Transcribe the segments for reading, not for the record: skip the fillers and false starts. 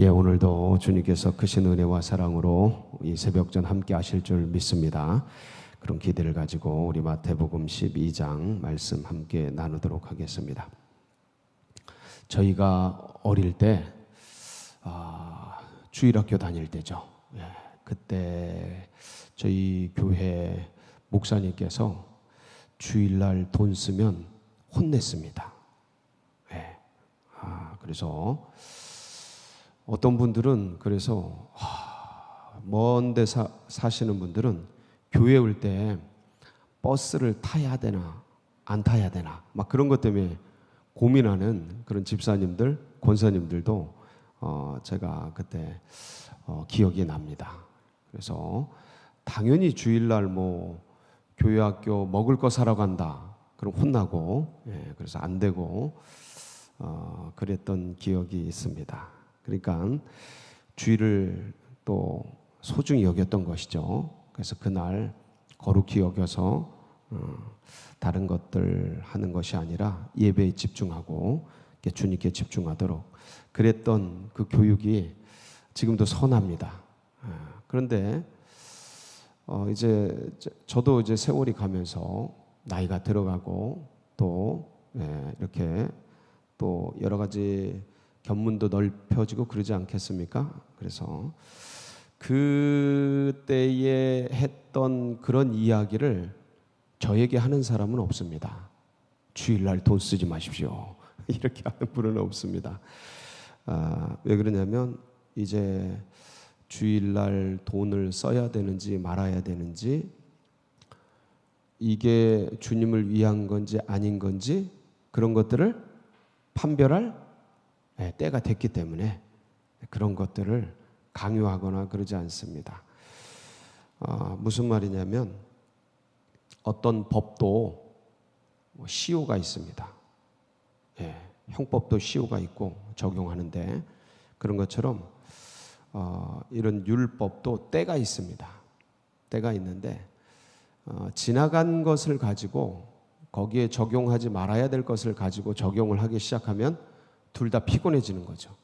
오늘도 주님께서 크신 은혜와 사랑으로 이 새벽전 함께 하실 줄 믿습니다. 그런 기대를 가지고 우리 마태복음 12장 말씀 함께 나누도록 하겠습니다. 저희가 어릴 때 주일학교 다닐 때죠. 그때 저희 교회 목사님께서 주일날 돈 쓰면 혼냈습니다. 그래서 어떤 분들은 그래서 먼 데 사시는 분들은 교회 올 때 버스를 타야 되나 안 타야 되나 막 그런 것 때문에 고민하는 그런 집사님들, 권사님들도 제가 그때 기억이 납니다. 그래서 당연히 주일날 뭐 교회 학교 먹을 거 사러 간다 그럼 혼나고 그래서 안 되고 그랬던 기억이 있습니다. 그러니까 주일을 또 소중히 여겼던 것이죠. 그래서 그날 거룩히 여겨서 다른 것들 하는 것이 아니라 예배에 집중하고 주님께 집중하도록 그랬던 그 교육이 지금도 선합니다. 그런데 이제 저도 이제 세월이 가면서 나이가 들어가고 또 이렇게 또 여러 가지 견문도 넓혀지고 그러지 않겠습니까? 그래서 그때에 했던 그런 이야기를 저에게 하는 사람은 없습니다. 주일날 돈 쓰지 마십시오. 이렇게 하는 분은 없습니다. 왜 그러냐면 이제 주일날 돈을 써야 되는지 말아야 되는지 이게 주님을 위한 건지 아닌 건지 그런 것들을 판별할 때가 됐기 때문에 그런 것들을 강요하거나 그러지 않습니다. 무슨 말이냐면 어떤 법도 시효가 있습니다. 형법도 시효가 있고 적용하는데 그런 것처럼 이런 율법도 때가 있습니다. 때가 있는데 지나간 것을 가지고 거기에 적용하지 말아야 될 것을 가지고 적용을 하기 시작하면 둘 다 피곤해지는 거죠.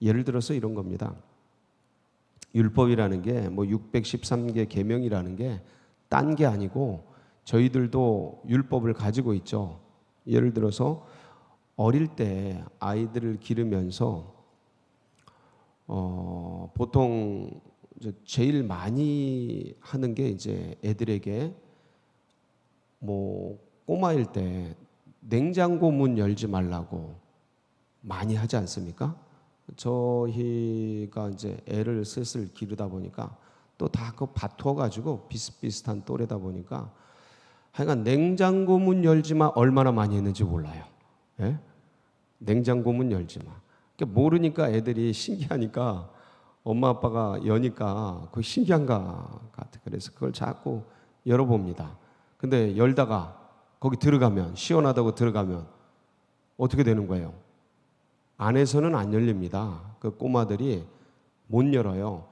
예를 들어서 이런 겁니다. 율법이라는 게 뭐 613개 계명이라는 게 딴 게 아니고 저희들도 율법을 가지고 있죠. 예를 들어서 어릴 때 아이들을 기르면서 보통 제일 많이 하는 게 이제 애들에게 뭐 꼬마일 때 냉장고 문 열지 말라고 많이 하지 않습니까? 저희가 이제 애를 슬슬 기르다 보니까 또 다 그 받쳐가지고 비슷비슷한 또래다 보니까 하여간 냉장고 문 열지 마 얼마나 많이 했는지 몰라요. 냉장고 문 열지 마. 그러니까 모르니까 애들이 신기하니까 엄마 아빠가 여니까 그거 신기한가 같아. 그래서 그걸 자꾸 열어봅니다. 근데 열다가 거기 들어가면 시원하다고 들어가면 어떻게 되는 거예요? 안에서는 안 열립니다. 그 꼬마들이 못 열어요.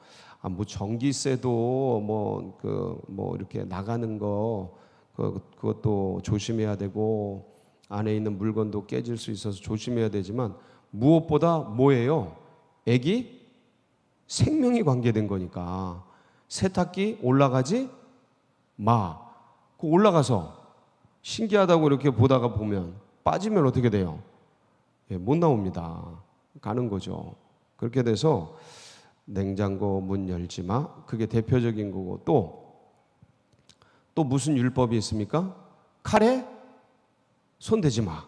뭐 전기세도 뭐 이렇게 나가는 거 그것도 조심해야 되고 안에 있는 물건도 깨질 수 있어서 조심해야 되지만 무엇보다 뭐예요? 애기 생명이 관계된 거니까 세탁기 올라가지 마. 그 올라가서 신기하다고 이렇게 보다가 보면 빠지면 어떻게 돼요? 못 나옵니다. 가는 거죠. 그렇게 돼서 냉장고 문 열지 마. 그게 대표적인 거고 또 무슨 율법이 있습니까? 칼에 손 대지 마.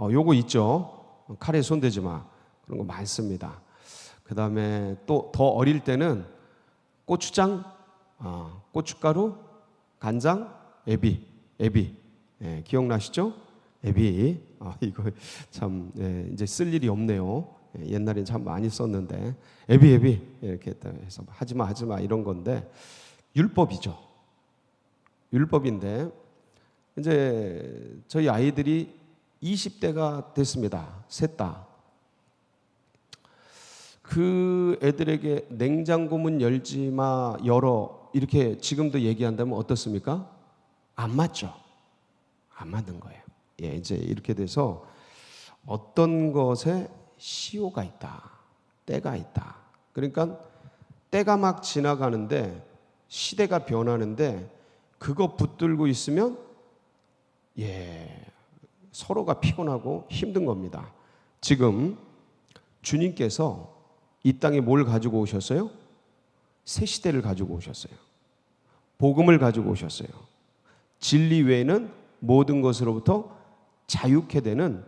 요거 있죠. 칼에 손 대지 마. 그런 거 많습니다. 그 다음에 또 더 어릴 때는 고추장, 고춧가루, 간장, 애비. 기억나시죠? 애비. 이거 참 이제 쓸 일이 없네요. 옛날엔 참 많이 썼는데 애비 이렇게 해서 하지마 이런 건데 율법이죠. 율법인데 이제 저희 아이들이 20대가 됐습니다. 셋 다. 그 애들에게 냉장고 문 열지 마 열어 이렇게 지금도 얘기한다면 어떻습니까? 안 맞죠. 안 맞는 거예요. 이제 이렇게 돼서 어떤 것에 시효가 있다. 때가 있다. 그러니까 때가 막 지나가는데, 시대가 변하는데 그거 붙들고 있으면 서로가 피곤하고 힘든 겁니다. 지금 주님께서 이 땅에 뭘 가지고 오셨어요? 새 시대를 가지고 오셨어요. 복음을 가지고 오셨어요. 진리 외에는 모든 것으로부터 자유케 되는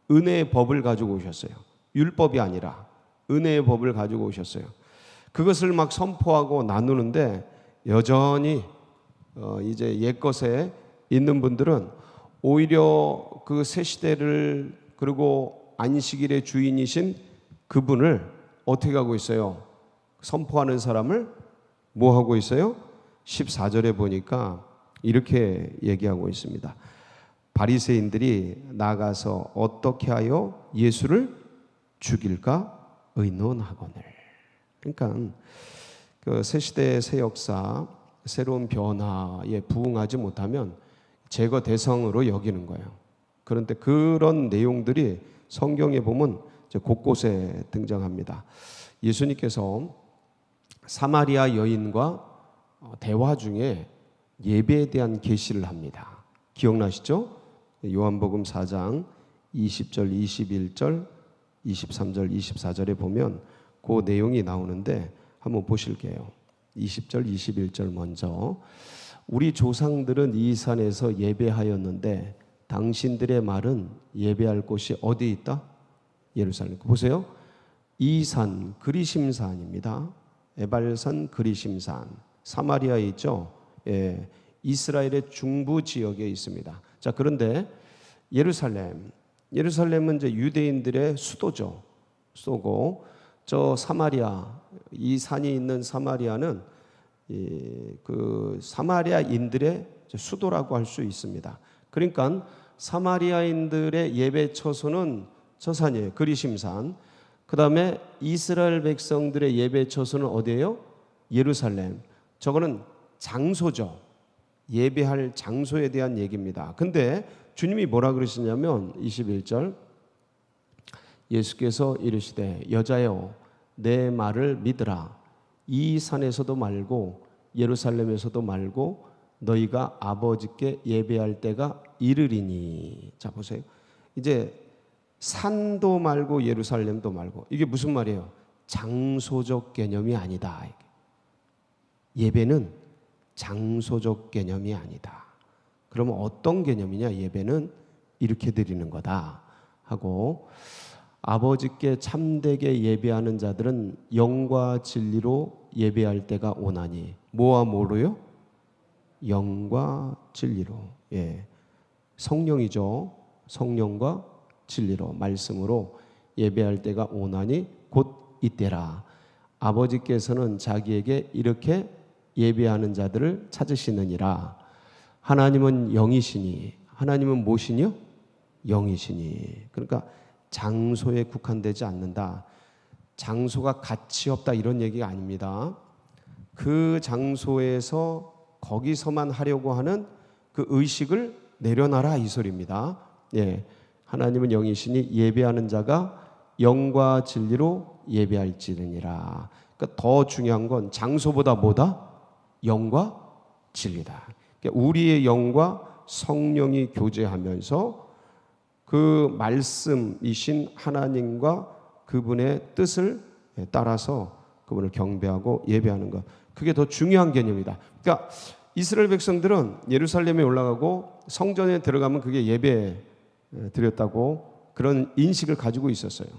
은혜의 법을 가지고 오셨어요. 율법이 아니라 은혜의 법을 가지고 오셨어요. 그것을 막 선포하고 나누는데 여전히 이제 옛것에 있는 분들은 오히려 그 새 시대를, 그리고 안식일의 주인이신 그분을 어떻게 하고 있어요? 선포하는 사람을 뭐 하고 있어요? 14절에 보니까 이렇게 얘기하고 있습니다. 바리새인들이 나가서 어떻게 하여 예수를 죽일까 의논하거늘. 그러니까 그 새 시대의 새 역사, 새로운 변화에 부응하지 못하면 제거 대상으로 여기는 거예요. 그런데 그런 내용들이 성경에 보면 곳곳에 등장합니다. 예수님께서 사마리아 여인과 대화 중에 예배에 대한 계시를 합니다. 기억나시죠? 요한복음 4장 20절, 21절, 23절, 24절에 보면 그 내용이 나오는데 한번 보실게요. 20절, 21절 먼저. 우리 조상들은 이 산에서 예배하였는데 당신들의 말은 예배할 곳이 어디 있다? 예루살렘. 보세요. 이 산, 그리심산입니다. 에발산, 그리심산. 사마리아에 있죠. 이스라엘의 중부 지역에 있습니다. 자, 그런데 예루살렘은 이제 유대인들의 수도죠. 수도고, 저 사마리아, 이 산이 있는 사마리아는 그 사마리아인들의 수도라고 할 수 있습니다. 그러니까 사마리아인들의 예배 처소는 저 산이에요. 그리심산. 그 다음에 이스라엘 백성들의 예배 처소는 어디예요? 예루살렘. 저거는 장소죠. 예배할 장소에 대한 얘기입니다. 근데 주님이 뭐라 그러시냐면 21절, 예수께서 이르시되 여자여 내 말을 믿으라. 이 산에서도 말고 예루살렘에서도 말고 너희가 아버지께 예배할 때가 이르리니. 자, 보세요. 이제 산도 말고 예루살렘도 말고, 이게 무슨 말이에요? 장소적 개념이 아니다. 예배는 장소적 개념이 아니다. 그러면 어떤 개념이냐? 예배는 이렇게 드리는 거다 하고, 아버지께 참되게 예배하는 자들은 영과 진리로 예배할 때가 오나니. 뭐와 뭐로요? 영과 진리로. 성령이죠. 성령과 진리로, 말씀으로 예배할 때가 오나니 곧 이때라. 아버지께서는 자기에게 이렇게 예배하는 자들을 찾으시느니라. 하나님은 영이시니. 하나님은 무엇이뇨? 영이시니. 그러니까 장소에 국한되지 않는다. 장소가 가치 없다 이런 얘기가 아닙니다. 그 장소에서 거기서만 하려고 하는 그 의식을 내려놔라 이 소리입니다. 하나님은 영이시니 예배하는 자가 영과 진리로 예배할지니라. 그러니까 더 중요한 건 장소보다 뭐다? 영과 진리다. 그러니까 우리의 영과 성령이 교제하면서 그 말씀이신 하나님과 그분의 뜻을 따라서 그분을 경배하고 예배하는 것, 그게 더 중요한 개념이다. 그러니까 이스라엘 백성들은 예루살렘에 올라가고 성전에 들어가면 그게 예배 드렸다고 그런 인식을 가지고 있었어요.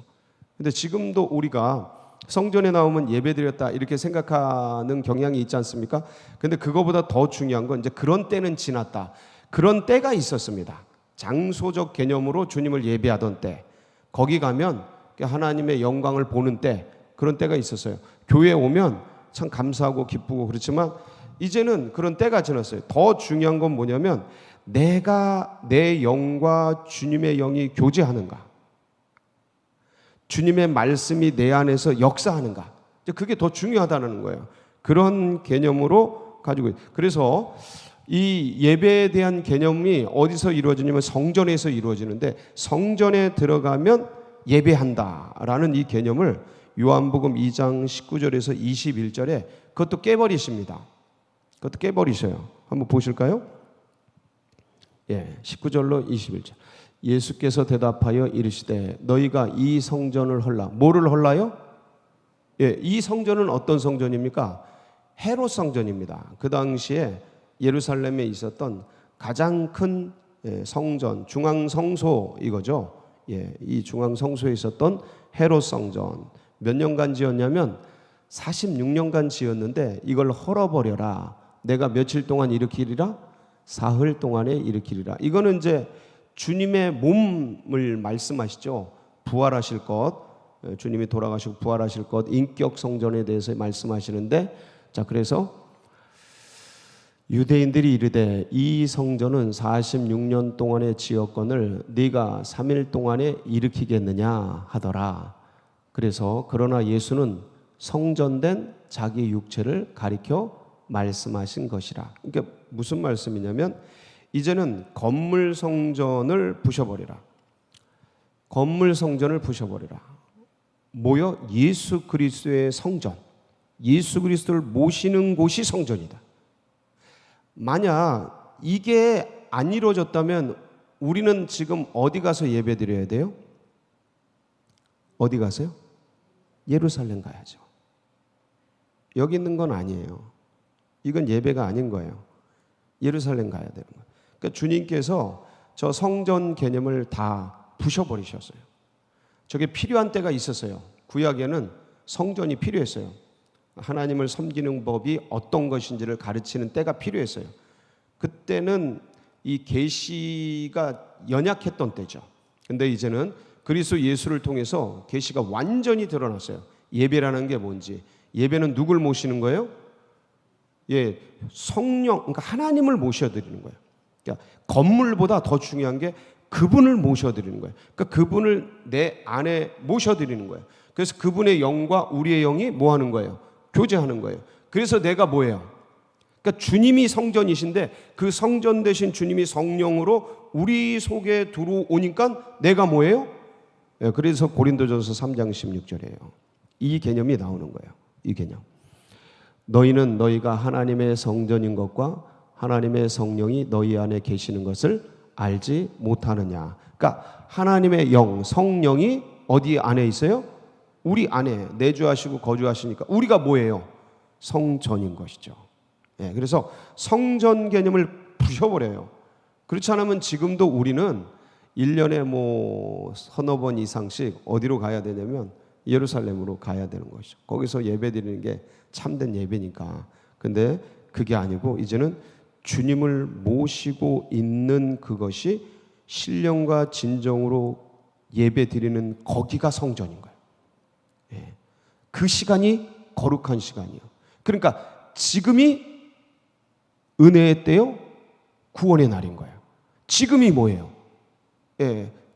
근데 지금도 우리가 성전에 나오면 예배 드렸다 이렇게 생각하는 경향이 있지 않습니까? 근데 그거보다 더 중요한 건 이제 그런 때는 지났다. 그런 때가 있었습니다. 장소적 개념으로 주님을 예배하던 때, 거기 가면 하나님의 영광을 보는 때, 그런 때가 있었어요. 교회에 오면 참 감사하고 기쁘고 그렇지만 이제는 그런 때가 지났어요. 더 중요한 건 뭐냐면 내가 내 영과 주님의 영이 교제하는가, 주님의 말씀이 내 안에서 역사하는가, 그게 더 중요하다는 거예요. 그런 개념으로 가지고 있어요. 그래서 이 예배에 대한 개념이 어디서 이루어지냐면 성전에서 이루어지는데, 성전에 들어가면 예배한다라는 이 개념을 요한복음 2장 19절에서 21절에 그것도 깨버리십니다. 그것도 깨버리셔요. 한번 보실까요? 19절로 21절. 예수께서 대답하여 이르시되 너희가 이 성전을 헐라. 뭐를 헐라요? 이 성전은 어떤 성전입니까? 헤롯 성전입니다. 그 당시에 예루살렘에 있었던 가장 큰 성전, 중앙성소 이거죠. 이 중앙성소에 있었던 헤롯 성전. 몇 년간 지었냐면 46년간 지었는데 이걸 헐어버려라. 내가 며칠 동안 일으키리라? 사흘 동안에 일으키리라. 이거는 이제 주님의 몸을 말씀하시죠. 부활하실 것, 주님이 돌아가시고 부활하실 것, 인격 성전에 대해서 말씀하시는데, 자, 그래서 유대인들이 이르되 이 성전은 46년 동안의 지었건을 네가 3일 동안에 일으키겠느냐 하더라. 그래서 그러나 예수는 성전된 자기 육체를 가리켜 말씀하신 것이라. 그러니까 무슨 말씀이냐면 이제는 건물 성전을 부셔버리라. 건물 성전을 부셔버리라. 뭐요? 예수 그리스도의 성전. 예수 그리스도를 모시는 곳이 성전이다. 만약 이게 안 이루어졌다면 우리는 지금 어디 가서 예배 드려야 돼요? 어디 가세요? 예루살렘 가야죠. 여기 있는 건 아니에요. 이건 예배가 아닌 거예요. 예루살렘 가야 되는 거예요. 그러니까 주님께서 저 성전 개념을 다 부셔버리셨어요. 저게 필요한 때가 있었어요. 구약에는 성전이 필요했어요. 하나님을 섬기는 법이 어떤 것인지를 가르치는 때가 필요했어요. 그때는 이 계시가 연약했던 때죠. 근데 이제는 그리스도 예수를 통해서 계시가 완전히 드러났어요. 예배라는 게 뭔지. 예배는 누굴 모시는 거예요? 성령, 그러니까 하나님을 모셔드리는 거예요. 그러니까 건물보다 더 중요한 게 그분을 모셔드리는 거예요. 그러니까 그분을 내 안에 모셔드리는 거예요. 그래서 그분의 영과 우리의 영이 뭐 하는 거예요? 교제하는 거예요. 그래서 내가 뭐예요? 그러니까 주님이 성전이신데 그 성전 대신 주님이 성령으로 우리 속에 들어오니까 내가 뭐예요? 그래서 고린도전서 3장 16절이에요. 이 개념이 나오는 거예요. 이 개념. 너희는 너희가 하나님의 성전인 것과 하나님의 성령이 너희 안에 계시는 것을 알지 못하느냐. 그러니까 하나님의 영, 성령이 어디 안에 있어요? 우리 안에 내주하시고 거주하시니까 우리가 뭐예요? 성전인 것이죠. 그래서 성전 개념을 부셔버려요. 그렇지 않으면 지금도 우리는 1년에 뭐 서너 번 이상씩 어디로 가야 되냐면 예루살렘으로 가야 되는 것이죠. 거기서 예배 드리는 게 참된 예배니까. 근데 그게 아니고 이제는 주님을 모시고 있는 그것이 신령과 진정으로 예배 드리는 거기가 성전인 거예요. 그 시간이 거룩한 시간이에요. 그러니까 지금이 은혜의 때요, 구원의 날인 거예요. 지금이 뭐예요?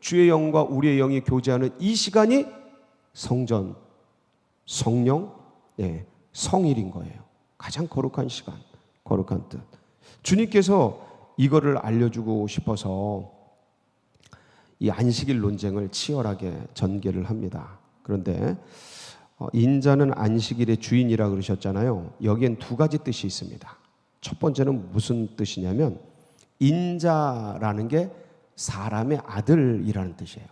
주의 영과 우리의 영이 교제하는 이 시간이 성전, 성령, 성일인 거예요. 가장 거룩한 시간, 거룩한 뜻. 주님께서 이거를 알려주고 싶어서 이 안식일 논쟁을 치열하게 전개를 합니다. 그런데 인자는 안식일의 주인이라 그러셨잖아요. 여기엔 두 가지 뜻이 있습니다. 첫 번째는 무슨 뜻이냐면 인자라는 게 사람의 아들이라는 뜻이에요.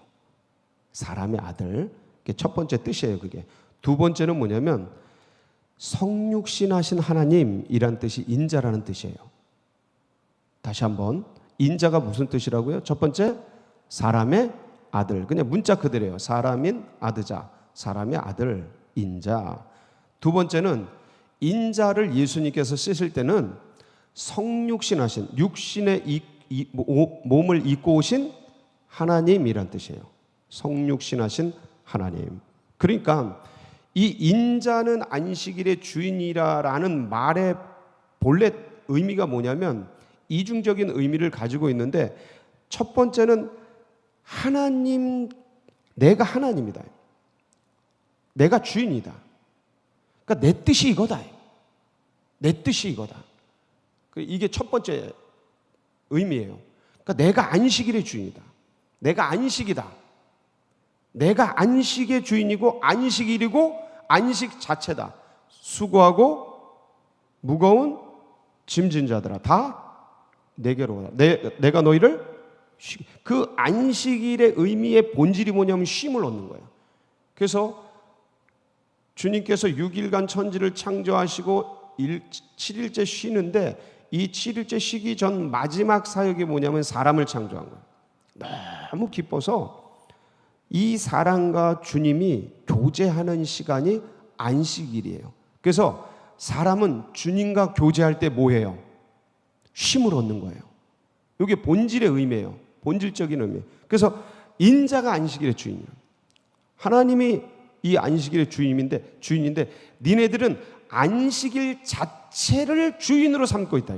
사람의 아들. 그게 첫 번째 뜻이에요. 그게. 두 번째는 뭐냐면 성육신하신 하나님이란 뜻이 인자라는 뜻이에요. 다시 한번. 인자가 무슨 뜻이라고요? 첫 번째 사람의 아들. 그냥 문자 그대로예요. 사람인 아드자. 사람의 아들, 인자. 두 번째는 인자를 예수님께서 쓰실 때는 성육신하신, 육신의 몸을 입고 오신 하나님이란 뜻이에요. 성육신하신 하나님. 그러니까 이 인자는 안식일의 주인이라는 말의 본래 의미가 뭐냐면 이중적인 의미를 가지고 있는데 첫 번째는 하나님, 내가 하나님이다. 내가 주인이다. 그러니까 내 뜻이 이거다. 내 뜻이 이거다. 이게 첫 번째 의미예요. 그러니까 내가 안식일의 주인이다. 내가 안식이다. 내가 안식의 주인이고 안식일이고 안식 자체다. 수고하고 무거운 짐진 자들아 다 내게로 오라. 내가 너희를 그 안식일의 의미의 본질이 뭐냐면 쉼을 얻는 거예요. 그래서 주님께서 6일간 천지를 창조하시고 7일째 쉬는데 이 7일째 쉬기 전 마지막 사역이 뭐냐면 사람을 창조한 거예요. 너무 기뻐서 이 사람과 주님이 교제하는 시간이 안식일이에요. 그래서 사람은 주님과 교제할 때 뭐 해요? 쉼을 얻는 거예요. 이게 본질의 의미예요. 본질적인 의미. 그래서 인자가 안식일의 주인이에요. 하나님이 이 안식일의 주인인데 니네들은 안식일 자체를 주인으로 삼고 있다.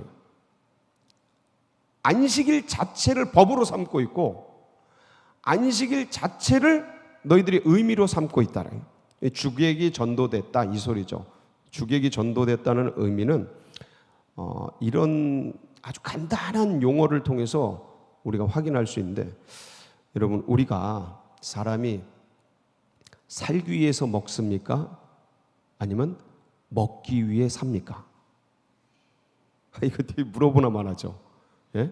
안식일 자체를 법으로 삼고 있고 안식일 자체를 너희들이 의미로 삼고 있다. 주객이 전도됐다 이 소리죠. 주객이 전도됐다는 의미는 이런 아주 간단한 용어를 통해서 우리가 확인할 수 있는데, 여러분, 우리가 사람이 살기 위해서 먹습니까? 아니면 먹기 위해 삽니까? 이거 되게 물어보나 말하죠. 예?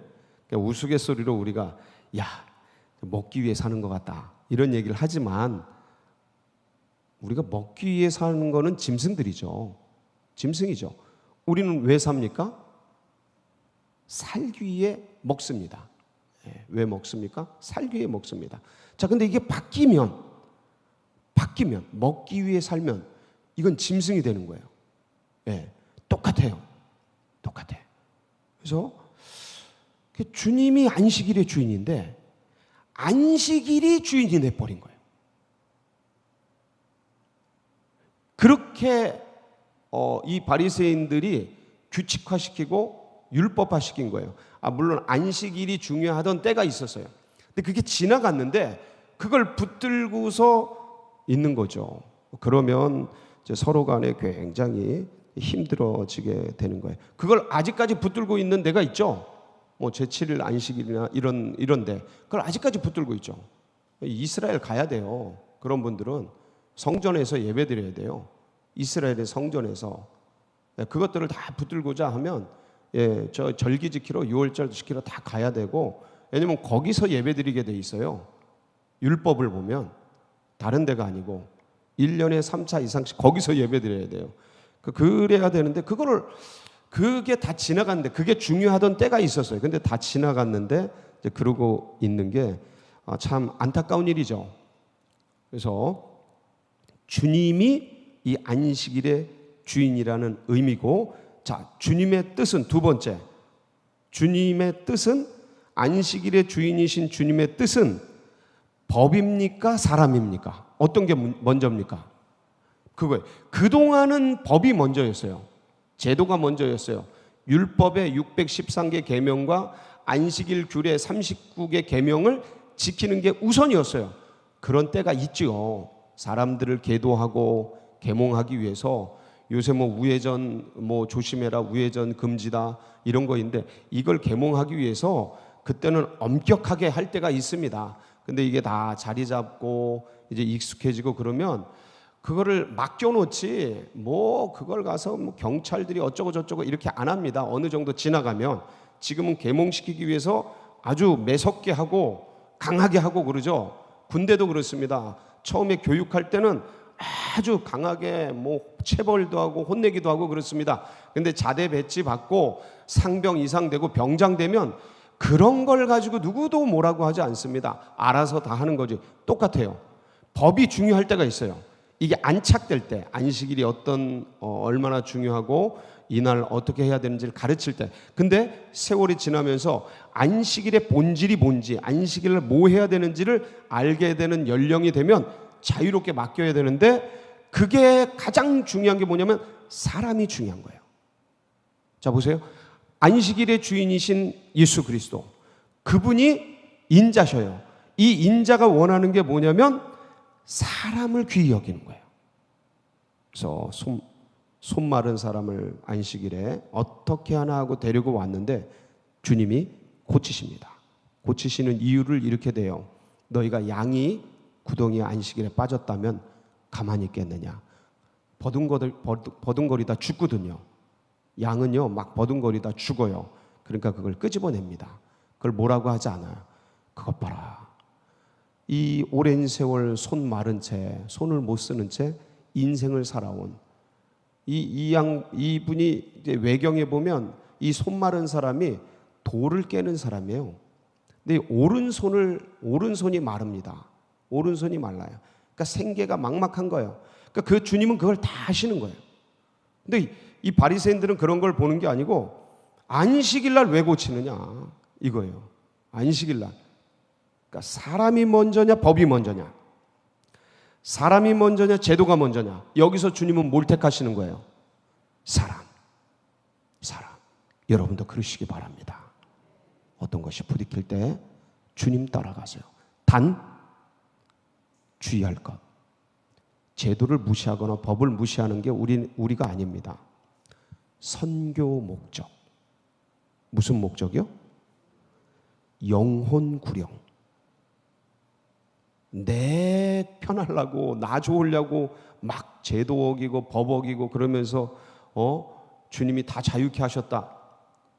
그러니까 우스갯소리로 우리가 야, 먹기 위해 사는 것 같다 이런 얘기를 하지만, 우리가 먹기 위해 사는 거는 짐승들이죠. 짐승이죠. 우리는 왜 삽니까? 살기 위해 먹습니다. 왜 먹습니까? 살기 위해 먹습니다. 자, 근데 이게 바뀌면 먹기 위해 살면 이건 짐승이 되는 거예요. 똑같아요. 그래서 주님이 안식일의 주인인데 안식일이 주인이 돼버린 거예요. 그렇게 이 바리새인들이 규칙화시키고 율법화시킨 거예요. 물론 안식일이 중요하던 때가 있었어요. 근데 그게 지나갔는데 그걸 붙들고서 있는 거죠. 그러면 이제 서로 간에 굉장히 힘들어지게 되는 거예요. 그걸 아직까지 붙들고 있는 데가 있죠. 뭐 제7일 안식일이나 이런데 그걸 아직까지 붙들고 있죠. 이스라엘 가야 돼요. 그런 분들은 성전에서 예배드려야 돼요. 이스라엘의 성전에서 그것들을 다 붙들고자 하면 저 절기 지키러 6월절 지키러 다 가야 되고, 왜냐면 거기서 예배드리게 돼 있어요. 율법을 보면 다른 데가 아니고 1년에 3차 이상씩 거기서 예배드려야 돼요. 그래야 되는데 그게 다 지나갔는데, 그게 중요하던 때가 있었어요. 근데 다 지나갔는데 이제 그러고 있는 게 참 안타까운 일이죠. 그래서 주님이 이 안식일의 주인이라는 의미고, 자, 주님의 뜻은 두 번째. 주님의 뜻은, 안식일의 주인이신 주님의 뜻은 법입니까? 사람입니까? 어떤 게 먼저입니까? 그거예요. 그동안은 법이 먼저였어요. 제도가 먼저였어요. 율법의 613개 계명과 안식일 규례 39개 계명을 지키는 게 우선이었어요. 그런 때가 있죠. 사람들을 계도하고 계몽하기 위해서 요새 우회전 조심해라, 우회전 금지다 이런 거인데, 이걸 계몽하기 위해서 그때는 엄격하게 할 때가 있습니다. 근데 이게 다 자리 잡고 이제 익숙해지고 그러면 그거를 맡겨놓지 그걸 가서 경찰들이 어쩌고 저쩌고 이렇게 안 합니다. 어느 정도 지나가면. 지금은 계몽시키기 위해서 아주 매섭게 하고 강하게 하고 그러죠. 군대도 그렇습니다. 처음에 교육할 때는 아주 강하게 체벌도 하고 혼내기도 하고 그렇습니다. 근데 자대 배치 받고 상병 이상 되고 병장 되면 그런 걸 가지고 누구도 뭐라고 하지 않습니다. 알아서 다 하는 거지. 똑같아요. 법이 중요할 때가 있어요. 이게 안착될 때, 안식일이 얼마나 중요하고 이날 어떻게 해야 되는지를 가르칠 때. 근데 세월이 지나면서 안식일의 본질이 뭔지, 안식일을 뭐 해야 되는지를 알게 되는 연령이 되면 자유롭게 맡겨야 되는데, 그게 가장 중요한 게 뭐냐면 사람이 중요한 거예요. 자, 보세요. 안식일의 주인이신 예수 그리스도, 그분이 인자셔요. 이 인자가 원하는 게 뭐냐면 사람을 귀히 여기는 거예요. 그래서 손 마른 사람을 안식일에 어떻게 하나 하고 데리고 왔는데 주님이 고치십니다. 고치시는 이유를 이렇게 돼요. 너희가 양이 구덩이 안식일에 빠졌다면 가만히 있겠느냐. 버둥거리다 죽거든요. 양은요 막 버둥거리다 죽어요. 그러니까 그걸 끄집어냅니다. 그걸 뭐라고 하지 않아요. 그것 봐라. 이 오랜 세월 손 마른 채, 손을 못 쓰는 채 인생을 살아온 이분이 이제 외경에 보면 이 손 마른 사람이 돌을 깨는 사람이에요. 근데 오른손이 마릅니다. 오른손이 말라요. 그러니까 생계가 막막한 거예요. 그러니까 그 주님은 그걸 다 하시는 거예요. 근데 이 바리새인들은 그런 걸 보는 게 아니고 안식일 날 왜 고치느냐 이거예요. 안식일 날. 그러니까 사람이 먼저냐 법이 먼저냐. 사람이 먼저냐 제도가 먼저냐. 여기서 주님은 뭘 택하시는 거예요? 사람. 여러분도 그러시기 바랍니다. 어떤 것이 부딪힐 때 주님 따라가세요. 단 주의할 것. 제도를 무시하거나 법을 무시하는 게 우리가 아닙니다. 선교 목적. 무슨 목적이요? 영혼 구령. 내 편하려고 나 좋으려고 막 제도 어기고 법 어기고 그러면서 주님이 다 자유케 하셨다.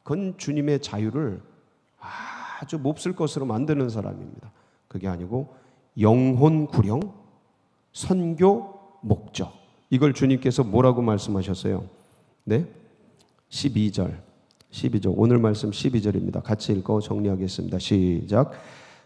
그건 주님의 자유를 아주 몹쓸 것으로 만드는 사람입니다. 그게 아니고 영혼 구령, 선교 목적. 이걸 주님께서 뭐라고 말씀하셨어요? 네? 12절. 오늘 말씀 12절입니다. 같이 읽고 정리하겠습니다. 시작.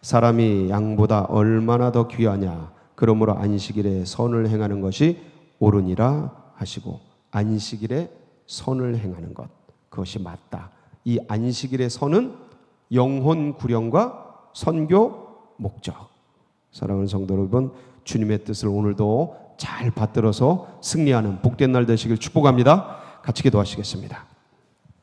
사람이 양보다 얼마나 더 귀하냐. 그러므로 안식일에 선을 행하는 것이 옳으니라 하시고 안식일에 선을 행하는 것. 그것이 맞다. 이 안식일의 선은 영혼 구령과 선교 목적. 사랑하는 성도 여러분, 주님의 뜻을 오늘도 잘 받들어서 승리하는 복된 날 되시길 축복합니다. 같이 기도하시겠습니다.